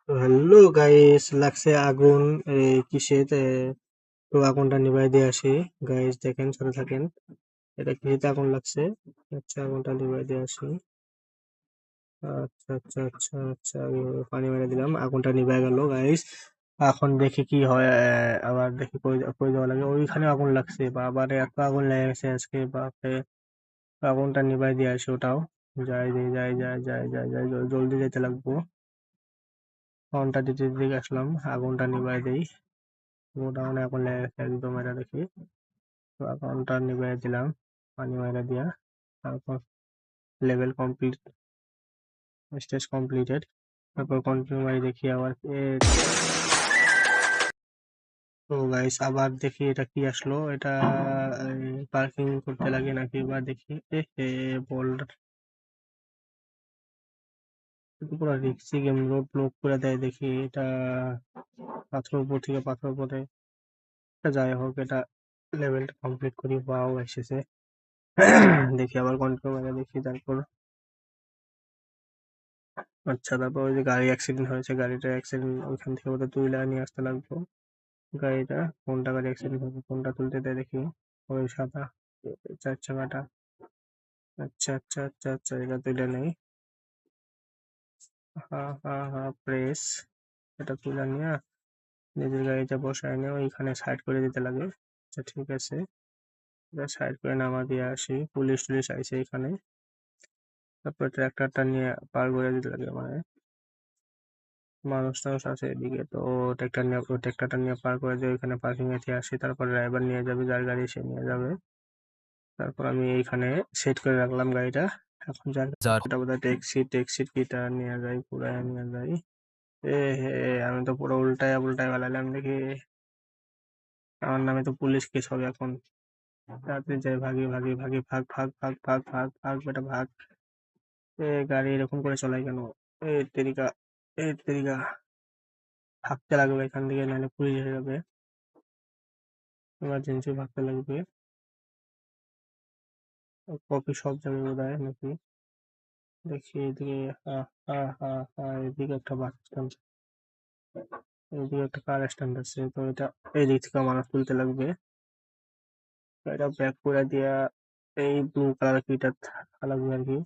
তো hello guys, লাগছে আগুন। কিসেতে? তো আগুনটা নিভাই দিয়ে আসি। গাইস দেখেন, সাথে থাকেন। এটা কিসেতে আগুন লাগছে? আচ্ছা, আগুনটা নিভাই দিয়ে আসি। আচ্ছা আচ্ছা আচ্ছা আচ্ছা, আমি পানি মেরে দিলাম, আগুনটা নিভাই গেল গাইস। এখন দেখি কি হয়। আবার দেখি কই কই যাওয়া লাগে। ওইখানে আগুন লাগছে, বাবারে এত আগুন লেগে গেছে আজকে, বাপরে। আগুনটা নিভাই দিয়ে আসি ওটাও। যাই যাই যাই যাই যাই যাই যাই, জলদি যেতে লাগবো। ফোনটা দিতে দিতে আসলাম, আগুনটা নিভাই দেই। গোডাউনে আগুন লেগে গেছে একদম, এটা দেখি। তো আগুনটা নিভিয়ে দিলাম, পানি মেরে দিয়া। তারপর লেভেল কমপ্লিট, স্টেজ কমপ্লিটেড। তারপর কন্টিনিউ মারি দেখি আবার তো গাইস আবার দেখি এটা কি আসলো। এটা পার্কিং করতে লাগে নাকি, বা দেখি। বোল্ডার পুরো রিক্সি গেম, রোড ব্লক করে দেয় দেখি এটা। পাথর উপর থেকে পাথর পড়ে। যাই হোক, এটা লেভেলটা কমপ্লিট করি, পাও এসেছে। দেখি আবার কন্টিনিউ মারি দেখি। তারপর আচ্ছা, তারপর ওই যে গাড়ি অ্যাক্সিডেন্ট হয়েছে, গাড়িটা অ্যাক্সিডেন্ট ওইখান থেকে ওদের তুলে নিয়ে আসতে লাগবো। গাড়িটা কোনটা গাড়ি অ্যাক্সিডেন্ট হয়েছে, কোনটা তুলতে দেয় দেখি। ওই সাদা চার চাকাটা। আচ্ছা আচ্ছা আচ্ছা আচ্ছা, এটা তুলে নেই। হ্যাঁ হ্যাঁ হ্যাঁ, প্রেস। এটা তুলে নিয়ে নিজের গাড়িতে বসায় নিয়ে ওইখানে সাইড করে দিতে লাগে। আচ্ছা ঠিক আছে, এটা সাইড করে নামা দিয়ে আসি। পুলিশ টুলিশ আইছে এখানে। তারপর ট্রাক্টরটা নিয়ে পার করে দিতে লাগে, মানে মানুষ টানুষ আছে এদিকে। তো ট্রাক্টরটা নিয়ে পার করে দিয়ে ওইখানে পার্কিং এ আসি। তারপর ড্রাইভার নিয়ে যাবে, যার গাড়ি সে নিয়ে যাবে। তারপর আমি এইখানে সেট করে রাখলাম গাড়িটা। এখন যার যার এটা বোধহয় ট্যাক্সি, ট্যাক্সির কিটা নিয়ে যাই, পুরাই নিয়ে যাই। হে, আমি তো পুরো উল্টায় উল্টায় বেলালাম দেখি। আমার নামে তো পুলিশ কেস হবে এখন। তাড়াতাড়ি যাই, ভাগি ভাগি ভাগি, ভাগ ভাগ ভাগ ভাগ ভাগ ভাগ বেটা ভাগ। গাড়ি এরকম করে চলাই কেন? তেরিকা, তেরিকা, ভাগতে লাগবে এখান থেকে, নাহলে পুলিশ এসে যাবে। এমার্জেন্সি ভাগতে লাগবে। কফি শপ যাবে বোধহয় নাকি। দেখি এদিকে। হা হা হা হা, এদিকে একটা বাস স্ট্যান্ড, এদিকে একটা কার স্ট্যান্ড আছে। তো এটা এদিক থেকে মানুষ তুলতে লাগবে। এটা ব্যাক করে দিয়া এই ব্লু কালার কিটা থাকা লাগবে আর কি।